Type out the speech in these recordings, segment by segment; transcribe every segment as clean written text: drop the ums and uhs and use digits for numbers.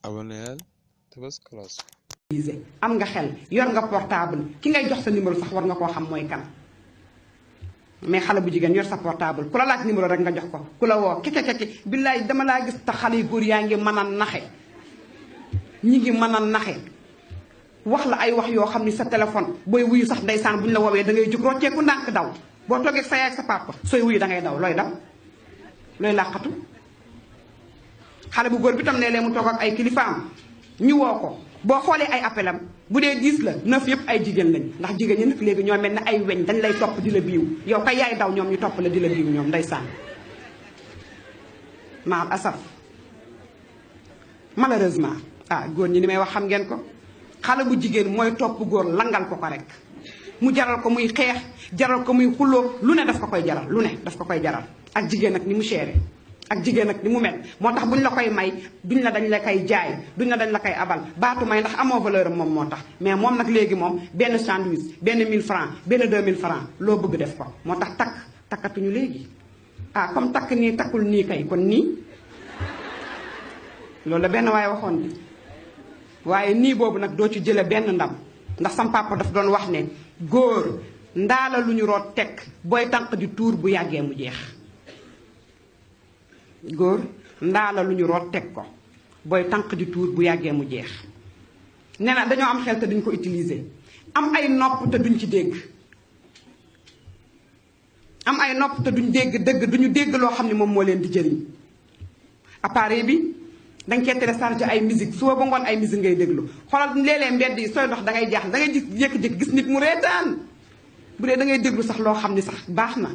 aboneel te bës cloche. am nga xel yor nga portable ki ngay jox sa numéro sax war nga koo xam mooy kan mais xale bu jigéen yor sa portable ku la laaj numéro rek nga jox ko ku la woo keke billaay dama laa gis te xale yu góor yaa ngi mën a naxe ñi ngi mën a naxe wax la ay wax yoo xam ni sa téléphone booy wuyu sax ndeysaan bu ñu la woowee da ngay jóg rocceeku ndànk daw boo toogee sa yaay ak sa papa sooy wuyu da ngay daw looy daw looy làqatu xale bu góor bi tam léeg-léeg mu toog ak ay kilifaam ñu woo ko boo xoolee ay appelam bu dee 10 la 9 yëpp ay jigéen lañ ndax jigéen ñi nag léegi ñoo mel ne ay weñ dañ lay topp di la biiw yow kay yaay daw ñoom ñu topp la di la biiw ñoom ndeysaan maal asaf malheureusement góor ñi ni may wax xam ngeen ko xale bu jigéen mooy topp góor langal ko rek mu jaral ko muy xeex jaral ko muy xuloo lu ne daf ko koy jaral lu ne daf ko koy jaral ak jigéen ak ni mu seere ak jigéen ak ni mu mel moo tax buñ la koy may duñ la dañ la koy jaay duñ la dañ la koy abal baatu may ndax amoo valeur am moom moo tax mais moom nag léegi moom benn sandwich benn 1000 francs benn 2000 francs loo bëgg def ko moo tax takkatuñu léegi comme takk nii takkul nii kay kon nii loolu la benn waaye waxoon bi waaye nii boobu nag doo ci jële benn ndam ndax sam papa daf doon wax ne góor ndaala lu ñu root teg booy tànq di tuur bu yàggee mu jeex góor ndaala lu ñu root teg ko booy tànq di tuur bu yàggee mu jeex nee na dañoo am xel te duñ ko utiliser am ay nopp te duñ ci dégg am ay nopp te duñ dégg dëgg duñu dégg loo xam ne moom moo leen di jëriñ appareil bi danga cee téléchargé ay musique suba ba ngoon ay musique ngay déglu xoolal léeg-léeg mbedd yi sooy dox dangay jaaxle dangay jékki-jékki gis nit mu reetaan bu dee dangay déglu sax loo xam ni sax baax na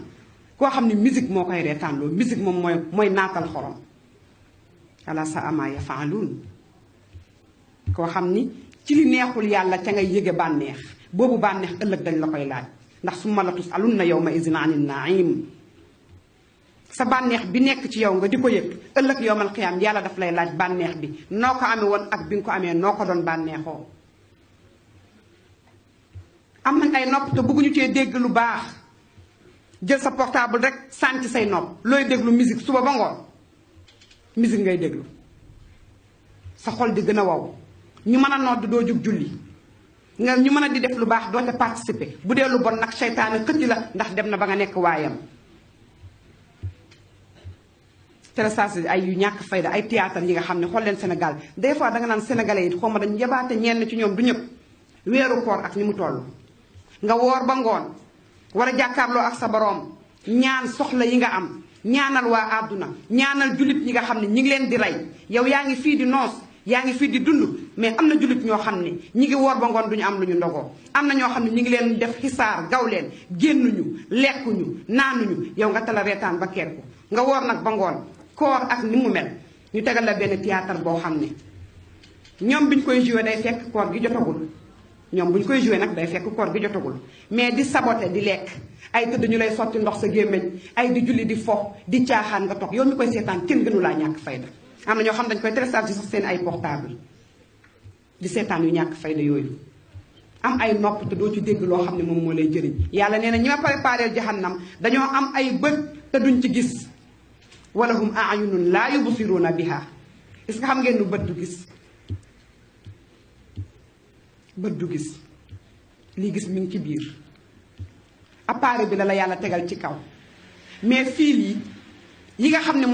koo xam ni musique moo koy reetaan loolu musique moom mooy naatal xorom ala sa ama yafaaluun koo xam ni ci li neexul yàlla ca ngay yëge bànneex boobu bànneex ëllëg dañ la koy laaj ndax summa la tusalunna yawma izin anin naim sa bànneex bi nekk ci yow nga di ko yëg ëllëg yowmal xiyaam yàlla daf lay laaj bànneex bi noo ko amee woon ak bi nga ko amee noo ko doon bànneexoo am nañ ay nopp te bëgguñu cee dégg lu baax jël sa portable rek sànni say nopp looy déglu musique suba ba ngoon musique ngay déglu sa xol di gën a wow ñu mën a nodd doo jug julli nga ñu mën a di def lu baax doo ca participer bu dee lu bon nag seytaane xëcc la ndax dem na ba nga nekk waayam télécharge ay yu ñàkk fayda ay théâtre yi nga xam ne xool leen Sénégal des fois danga naan sénégalais yi xaw ma dañu yabaate ñenn ci ñoom du ñëpp weeru koor ak ni mu toll nga woor ba ngoon war a jàkkaarloo ak sa boroom ñaan soxla yi nga am ñaanal waa àdduna ñaanal jullit ñi nga xam ne ñi ngi leen di rey yow yaa ngi fii di noos yaa ngi fii di dund mais am na jullit ñoo xam ne ñi ngi woor ba ngoon duñu am lu ñu ndogoo am na ñoo xam ne ñi ngi leen def xisaar gaw leen génnuñu lekkuñu naanuñu yow nga tala reetaan ba keer ko nga woor nag ba ngoon koor ak ni mu mel ñu tegal la benn théâtre boo xam ne ñoom bi ñu koy joué day fekk koor gi jotagul ñoom bu ñu koy joué nag day fekk koor gi jotagul mais di saboté di lekk ay tëdd ñu lay sotti ndox sa gémmiñ ay di julli di fo di caaxaan nga toog yow ñu koy seetaan kenn gënu laa ñàkk fayda am na ñoo xam dañ koy télécharger sax seen ay portable di seetaan yu ñàkk fayda yooyu am ay nopp te doo ci dégg loo xam ne moom moo lay jëriñ yàlla nee na ñi ma préparé jahannam dañoo am ay bët te duñ ci gis walahum ayunun laa yubsiruuna biha est-ce que xam ngeen nu bët du gis bët du gis lii gis mi ngi ci biir appareil bi la yàlla tegal ci kaw mais fil yi nga xam ne